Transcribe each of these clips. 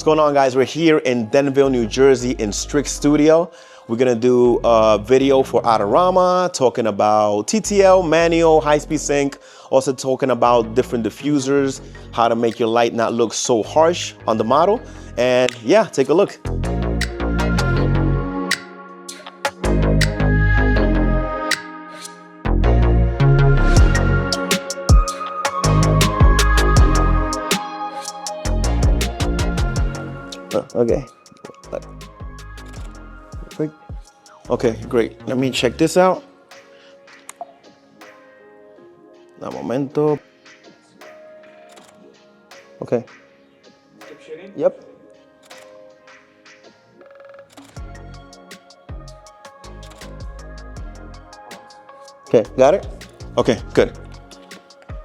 going on, guys? We're here in Denville, New Jersey in Strict Studio. We're gonna do a video for Adorama, talking about TTL, manual, high-speed sync, also talking about different diffusers, how to make your light not look so harsh on the model. And yeah, take a look. Okay. Okay, great. Let me check this out. Un momento. Okay. Keep shooting? Yep. Okay, got it? Okay, good.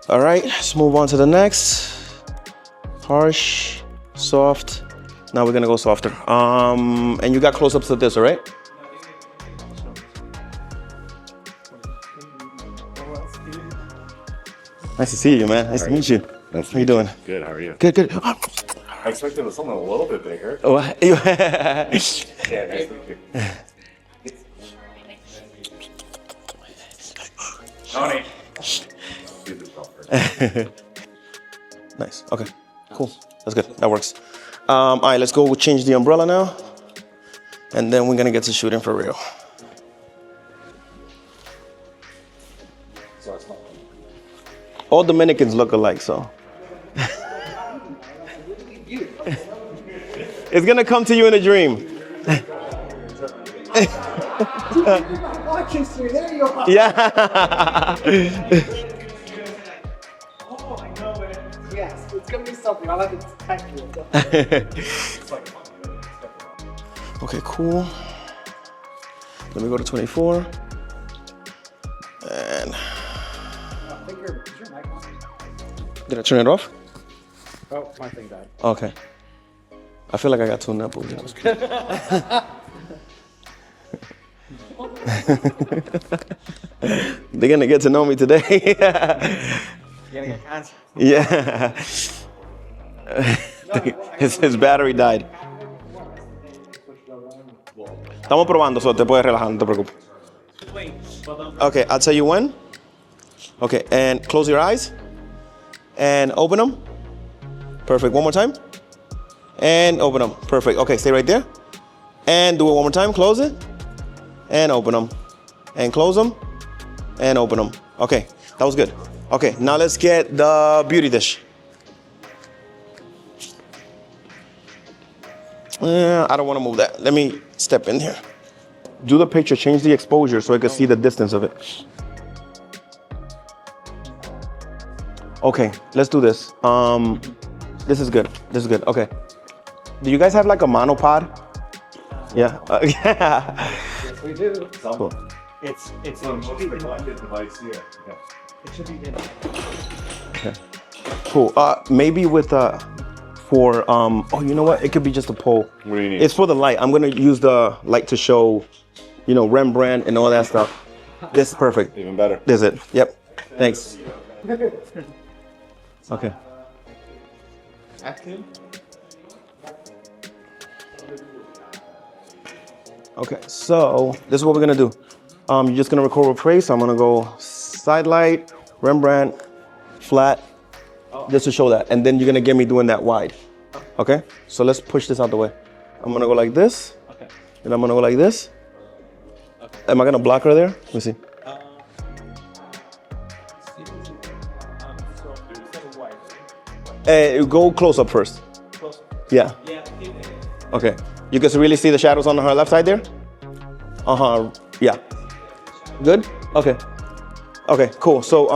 All right, let's move on to the next. Harsh, soft. Now we're gonna go softer. And you got close-ups to this, all right? Nice to see you, man. Nice to meet you. Nice to How you doing? Good, how are you? Good, good. I expected something a little bit bigger. Oh, Yeah, nice to meet you. Tony. Do this one first. Nice. Okay, cool. That's good. That works. All right, let's go change the umbrella now. And then we're gonna get to shooting for real. All Dominicans look alike, so. It's gonna come to you in a dream. Yeah. Oh, I know it. Yes, it's gonna be something. I'll have to type you. Okay, cool. Let me go to 24. And I think is your mic on? did I turn it off? Oh, my thing died. Okay. I feel like I got two nipples. They're gonna get to know me today. You're gonna get cancer. Yeah. His battery died. Estamos probando, so te puedes relajar, no te preocupes. Okay, I'll tell you when. Okay, and close your eyes. And open them. Perfect, one more time. And open them, perfect. Okay, stay right there. And do it one more time, close it. And open them. And close them. And open them. Okay, that was good. Okay, now let's get the beauty dish. I don't want to move that. Let me step in here. Do the picture, change the exposure so I can see the distance of it. Okay, let's do this. This is good. This is good. Okay. Do you guys have like a monopod? Yeah. Yes, we do. Cool. It's device here. Yeah. it should be in. Okay. Cool. Maybe with for oh, you know what? It could be just a pole. What do you need? It's for the light. I'm gonna use the light to show, you know, Rembrandt and all that stuff. This is perfect. Even better. This is it. Yep. Thanks. Okay. Active. Okay. So this is what we're gonna do. You're just gonna record with trace. I'm gonna go side light, Rembrandt, flat, just to show that. And then you're gonna get me doing that wide. Okay? So let's push this out the way. I'm gonna go like this. Okay. And I'm gonna go like this. Okay. Am I gonna block her there? Let me see. Go close up first. Close. Yeah. Yeah. Okay. You can really see the shadows on her left side there? Uh-huh. Yeah. Good? Okay. Okay, cool. So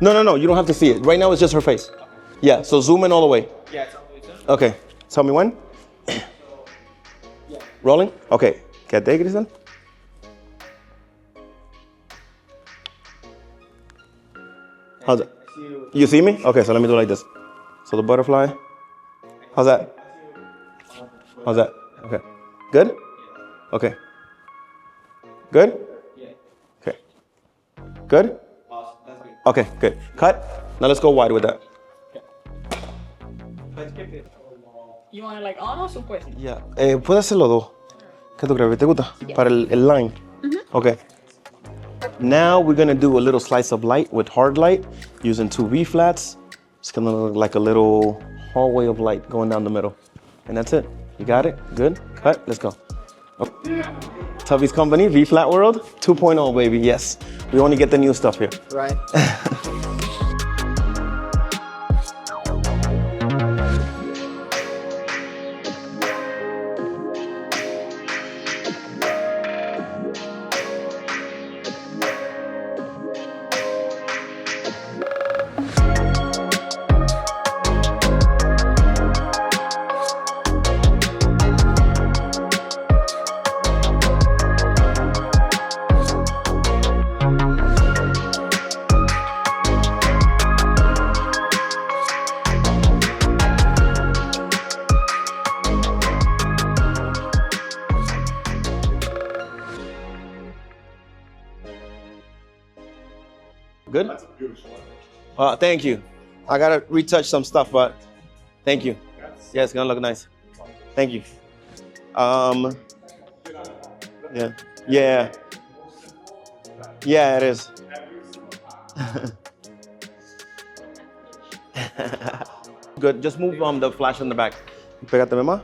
No, you don't have to see it. Right now it's just her face. Yeah, so zoom in all the way. Yeah, it's all the way down. Okay. Tell me when. Rolling? Okay. Quédate, Cristal. How's it? You see me? Okay, so let me do it like this. So the butterfly. How's that? How's that? Okay. Good? Okay. Good? Yeah. Okay. Good? Awesome. That's good. Okay, good. Cut. Now let's go wide with that. Let's keep it. You want it like on or super? Yeah. ¿Puedes hacerlo dos? ¿Qué tú crees? ¿Te gusta? Para el line. Okay. Now we're gonna do a little slice of light with hard light using 2 V flats. It's gonna look like a little hallway of light going down the middle. And that's it. You got it? Good? Cut? Let's go. Tubby's Company, V Flat World 2.0, baby. Yes. We only get the new stuff here. Right. Good? That's a beautiful one. Thank you. I gotta retouch some stuff, but thank you. Yeah, it's gonna look nice. Thank you. Yeah. Yeah. Yeah, it is. Good. Just move the flash in the back. Pégate, mamá.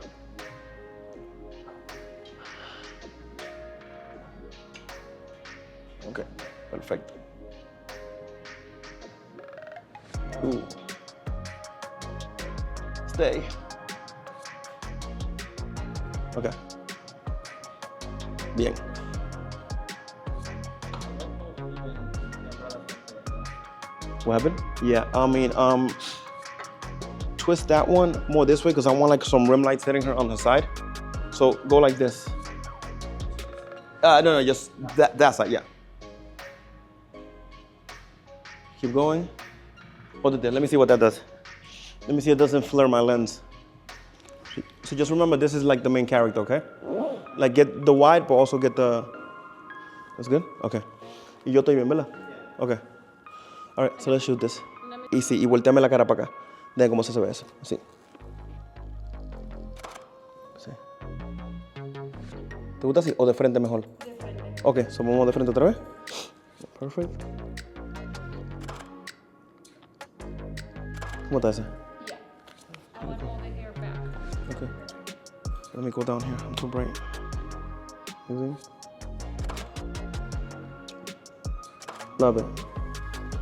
Okay. Perfect. Ooh. Stay. Okay. Bien. What happened? Yeah, I mean, twist that one more this way because I want like some rim lights hitting her on the side. So go like this. No, just that side, yeah. Keep going. Hold it there. Let me see what that does. Let me see it doesn't flare my lens. So just remember, this is like the main character, okay? Like get the wide, but also get the... That's good? Okay. Y yo estoy bien, ¿verdad? Okay. All right, so let's shoot this. Y sí, y volteame la cara para acá. Vean cómo se ve eso. Así. Sí. ¿Te gusta así o de frente mejor? De frente. Okay, so vamos de frente otra vez. Perfect. ¿Cómo está ese? Yeah. I want all the hair back. Okay. Let me go down here. I'm too bright. You see? Love it.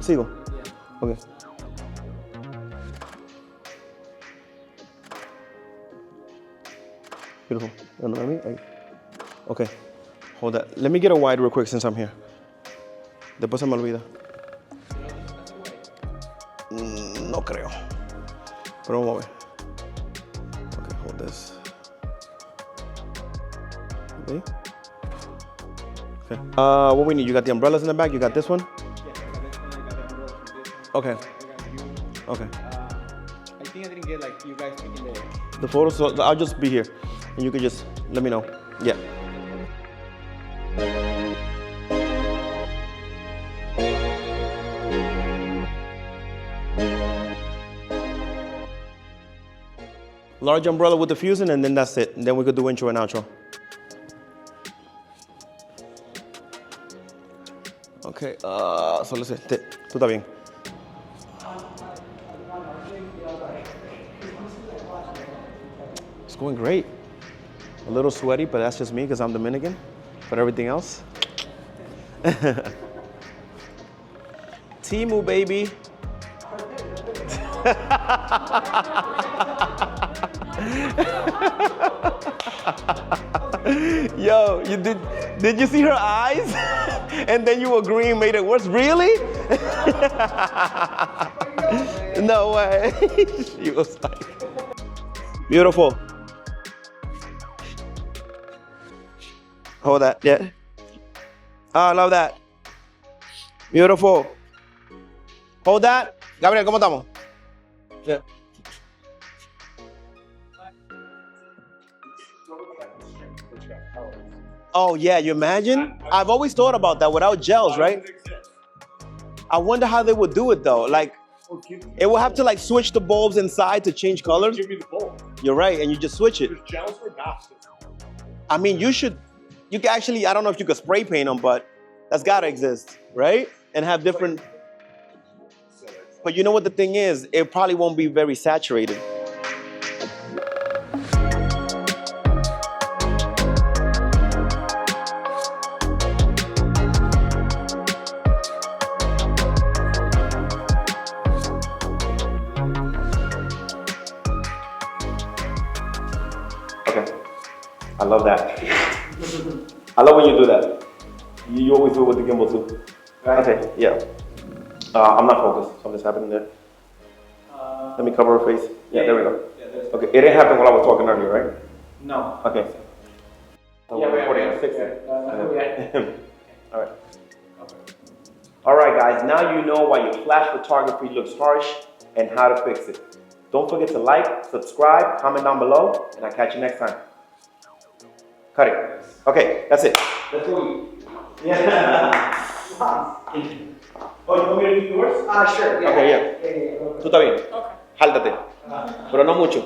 Sigo? Yeah. Okay. Beautiful. You know what I mean? Okay. Hold that. Let me get a wide real quick since I'm here. Después se me olvida. No creo. Pero vamos a ver. Okay, hold this. Okay. Okay. What we need? You got the umbrellas in the back? You got this one? Yeah, I got this one. I got the umbrellas from this one. Okay. I got you. Okay. I think I didn't get like you guys taking The photos, so I'll just be here. And you can just let me know. Yeah. Large umbrella with the fusing, and then that's it. And then we could do intro and outro. Okay, so let's see. Tú está bien. It's going great. A little sweaty, but that's just me because I'm Dominican. But everything else. Timu, baby. Yo, you did you see her eyes? And then you agreeing made it worse. Really? No way. She was like, beautiful. Hold that. Yeah. Oh, I love that. Beautiful. Hold that. Gabriel, ¿cómo estamos? Yeah. Oh yeah, you imagine? I've always thought about that without gels, right? I wonder how they would do it though. Like, It will have to like switch the bulbs inside to change colors. Give me the bulb. You're right, and you just switch it. There's gels for basket. I mean, you can actually, I don't know if you could spray paint them, but that's gotta exist, right? And have different, but you know what the thing is? It probably won't be very saturated. Okay, I love that. I love when you do that. You always do it with the gimbal too. Right. Okay, yeah. I'm not focused. Something's happening there. Let me cover her face. Yeah, there we go. Okay, it didn't happen while I was talking earlier, right? No. Okay. So we're recording at 6. All right. All right, guys. Now you know why your flash photography looks harsh and how to fix it. Don't forget to like, subscribe, comment down below, and I'll catch you next time. Cut it. Okay, that's it. Let's go. Yeah. Oh, you want me to do yours? Sure. Yeah. Okay, yeah. Tú está bien. Okay. Jáltate. Pero no mucho.